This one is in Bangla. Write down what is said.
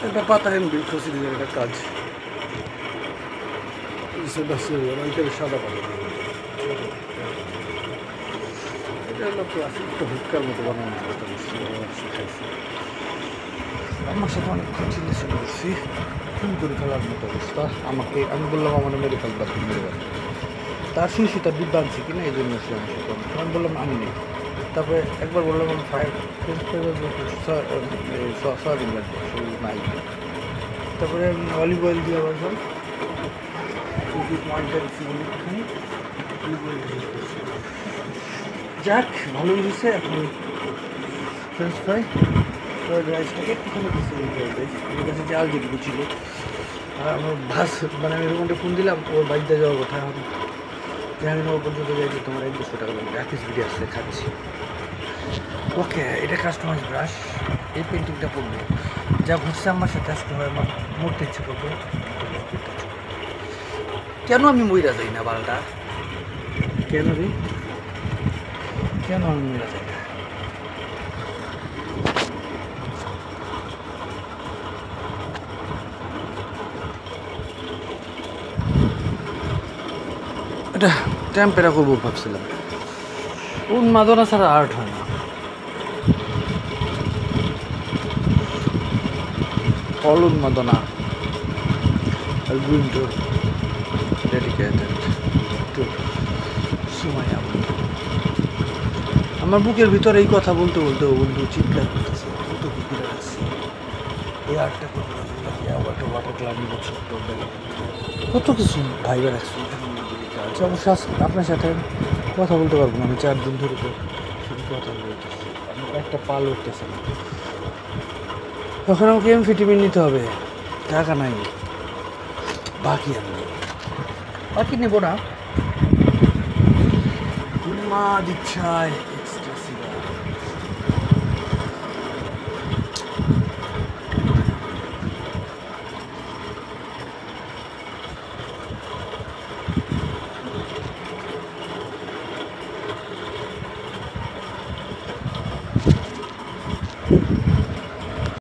একটা পাতা এমবি প্রসিডিউরের একটা কাজ সাদা পাতা এটা হলো ক্লাসিক একটা হুক্কার মতো বানানো শিখাইছি। আমার সাথে অনেক চিল্লাচিল্লি করছি, খুন করে ফেলার মতো অবস্থা। আমি বললাম আমার মেডিকেল বাথরুম মেডিকেল, তার শিশু তার ডিব্বা আনছি কিনা এই জন্য সে আমার সাথে আমি বললাম আমি নেই। তারপরে একবার বললাম আমি সয়াবিন লাগবে নাই। তারপরে আমি অলিভ অয়েল দিয়ে আবার যাক ভালো হয়েছে। এখন ফ্রেঞ্চ ফ্রাই ফ্রাইড রাইসটাকে একটুখানি আমার কাছে চাল যেটুকু ছিল আর আমার ভাস মানে আমি এরকমটা ফোন দিলাম ওর বাড়িতে যাওয়ার কথা। এখন জাহাঙ্গীরনগর পর্যন্ত যাইছি, তোমার 100 টাকা লাগবে। আর্টিস্ট ভিডিও আসছে খাচ্ছি। ওকে, এটা কাস্টমাইজ ব্রাশ, এই পেন্টিংটা পড়বো। যা ঘুরছে আমার সাথে আজকে হয় আমার মরতে ইচ্ছে করবো। কেন আমি মইরা যাই না বালটা? কেন রে, কেন আমি মইরা যাই না? এটা টেম্পেরা করবো ভাবছিলাম, উন্মাদনা ছাড়া আর্ট হয় না। all উন্মাদনা going to dedicated to Sumaiya. আমার বুকের ভিতরে এই কথা বলতে বলতে বন্ধু চিৎকার করতেছে, কত কুকুরে আছে এই আর্টটা করতে ওয়াটার ক্লাব নিব ছোট্ট কত কিছু ভাইবে রাখছি। অবশ্য আপনার সাথে কথা বলতে পারবো না, আমি 4 দিন ধরে তো শুধু কথা বলতেছি, আমার একটা পাল উঠতেছে না। তখন আমাকে এমফিটিমিন নিতে হবে, টাকা নাই, বাকি আনবে, বাকি নেবো না। মা দিচ্ছায়